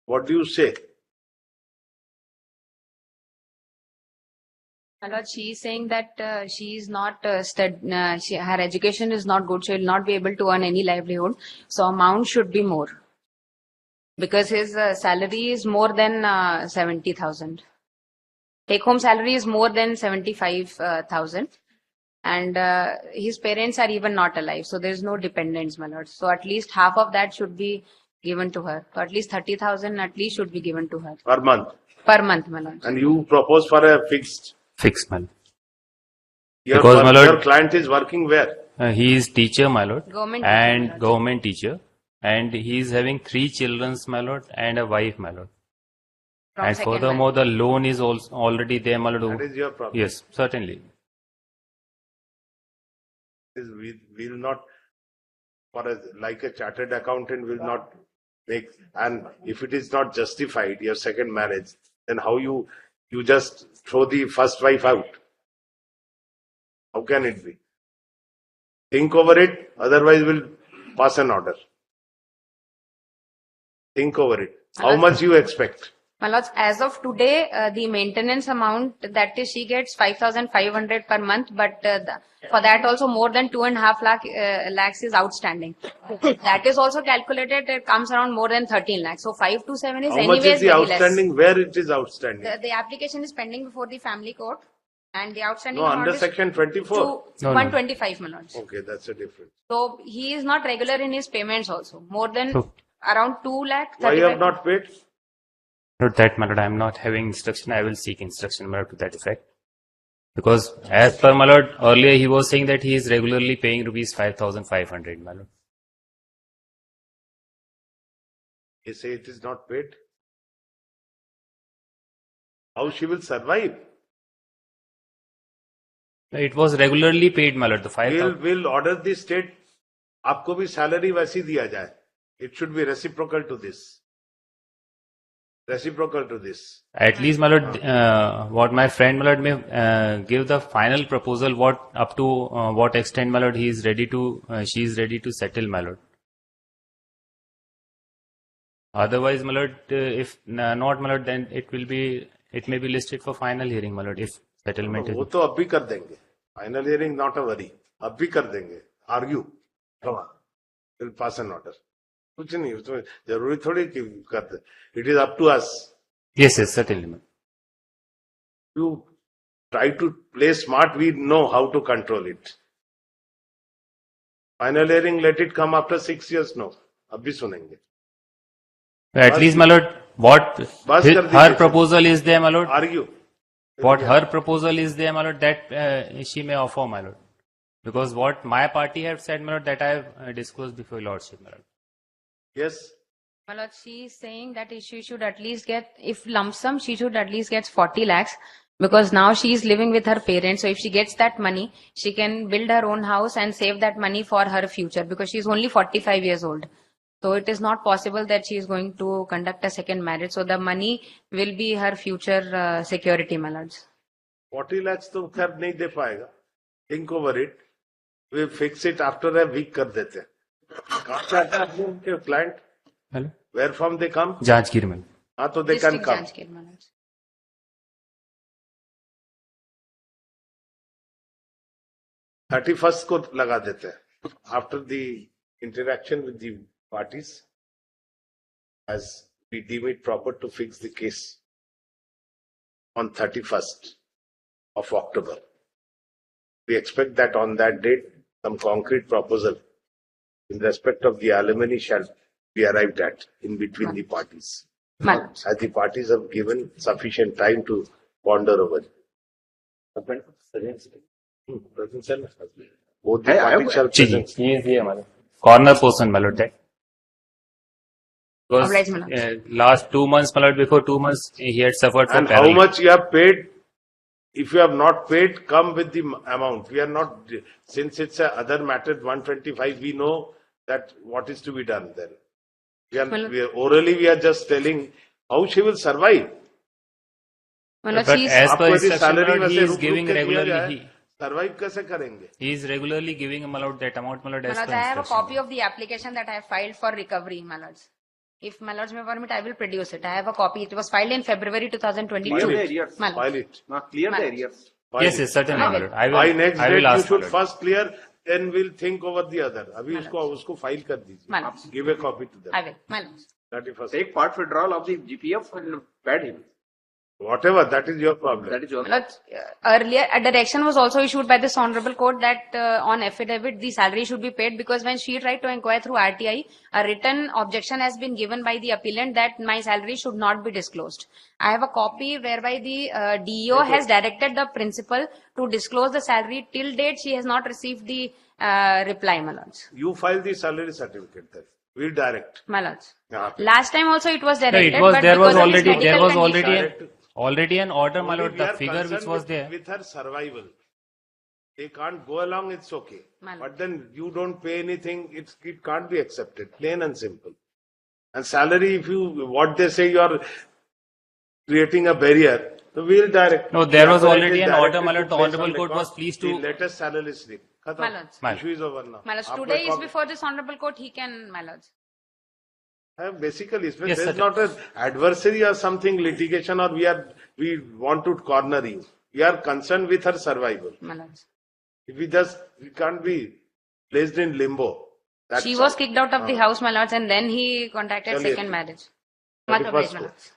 What do you say? My lord, she is saying that she is not her education is not good. She will not be able to earn any livelihood. So amount should be more because his salary is more than 70,000. Take home salary is more than 75,000, and his parents are even not alive. So there is no dependents, my lord. So at least half of that should be given to her. So at least 30,000 at least should be given to her Per month. per month, my lord. And you propose for a fixed. Fixed, my lord. Your, Because, my lord, your client is working where? He is teacher, my lord, Government teacher, and my lord. government teacher, and he is having 3 children, my lord, and a wife, my lord. From And second furthermore, the loan is also already there, my lord. That is your problem. Yes, certainly. We will not, like a chartered accountant will not make, and if it is not justified, your second marriage, then how you just throw the first wife out? How can it be? Think over it, otherwise we'll pass an order. Think over it. How much you expect? My lords, as of today, the maintenance amount that is she gets 5,500 per month, but for that also more than 2.5 lakhs is outstanding. That is also calculated. It comes around more than 13 lakhs. So 5 to 7 is How much anyways is the very less. outstanding? Where it is outstanding? The application is pending before the family court, and the outstanding No, amount under is section 24. to No, no. 125, my lords. Okay, that's a difference. So he is not regular in his payments also. More than So- around 2 lakh. Why you 35. have not paid? Not that, my lord, I am not having instruction. I will seek instruction, my lord, to that effect. Because as per my lord, earlier he was saying that he is regularly paying rupees 5,500, my lord. You say it is not paid. How she will survive? It was regularly paid, my lord, the 5,000. We'll order the state, आपको भी salary वैसी दिया जाए. It should be reciprocal to this. Reciprocal to this. At least, my lord, what my friend, my lord, may give the final proposal, what up to what extent, my lord, he is ready to, she is ready to settle, my lord. Otherwise, my lord, if not, my lord, then it may be listed for final hearing, my lord, if settlement is. वो तो अब भी कर देंगे. Final hearing, not a worry. अब भी कर देंगे. Argue. Come on. We'll pass an order. कुछ नहीं, उसमें जरूरी थोड़ी कि कर दे. It is up to us. Yes, certainly, my lord. You try to play smart, we know how to control it. Final hearing, let it come after 6 years, no. अब भी सुनेंगे. At least, my lord, what बस कर दीजिए her sir. proposal is there, my lord. Argue. What her proposal is there, my lord, that she may offer, my lord. Because what my party have said, my lord, that I have disclosed before your lordship, my lord. Yes. My lord, she is saying that she should at least get, if lump sum, she should at least get 40 lakhs because now she is living with her parents. So if she gets that money, she can build her own house and save that money for her future because she is only 45 years old. So it is not possible that she is going to conduct a second marriage. So the money will be her future security, my lords. 40 lakhs तो खैर नहीं दे पाएगा. Think over it. We fix it after a week कर देते हैं. कहाँ से आते हैं उनके client? Hello? Where from they come? Jajgir, my lord. हाँ तो they can District come. Jajgir, my lords. 31st को लगा देते हैं. After the interaction with the parties, as we deem it proper to fix the case on 31st of October. We expect that on that date, some concrete proposal in respect of the alimony shall be arrived at in between the parties. My lords. As the parties have given sufficient time to ponder over it. Both the parties shall present. He is here, my lord. Corner person, my lord, that. Because Oblige, my lord. last 2 months, my lord, before 2 months, he had suffered from And how paralysis. much you have paid? If you have not paid, come with the amount. We are not, since it's a other matter, 125, we know that what is to be done then. Orally we are just telling how she will survive. My lord, But she is, as per आपको यदि instruction, my salary lord, he वैसे is रुक giving के दिया regularly. जाए, survive कैसे करेंगे? He is regularly giving, my lord, that amount, my lord, my as lord, per I have a instruction. copy of the application that I have filed for recovery, my lords. If my lords may permit, I will produce it. I have a copy. It was filed in February 2022. Clear the areas. My lords. File it. Clear the Ma'am. areas. File Yes, it. yes, certainly, I my will. lord. I will. By next I date, will you ask, my should lord. first clear, then we'll think over the other. अभी उसको file कर दीजिए. My lords. Give a copy to them. I will. My lords. 31st. Take part withdrawal of the GPF and pad him. Whatever, that is your problem. That is your. My lords, earlier, a direction was also issued by this honorable court that on affidavit the salary should be paid, because when she tried to inquire through RTI, a written objection has been given by the appellant that my salary should not be disclosed. I have a copy whereby the DEO has directed the principal to disclose the salary. Till date, she has not received the reply, my lords. You file the salary certificate then. We'll direct. My lords. Yeah. Last time also it was No, directed, it was, but there was because of his already, there medical was condition- already, already an order, my Only lord, we the are figure which concerned was with- there. With her survival. They can't go along, it's okay. My lord. But then you don't pay anything, it can't be accepted, plain and simple. And salary, if you, what they say, you are creating a barrier, so we'll direct. No, there was The already an directed order, my to lord. The place Honorable on Court record was pleased the to- latest salary slip. Khatam. My lords. My- Issue is over now. My lords, Aapko today is copy- before this honorable court, he can, my lords. Basically, Yes, there's sir. not an adversary or something litigation, or we want to corner you. We are concerned with her survival. My lords. If we can't be placed in limbo. That's She all. was kicked out of the house, my lords, and then he contacted Chaliye. second marriage. Much 31st obliged, my को. lords.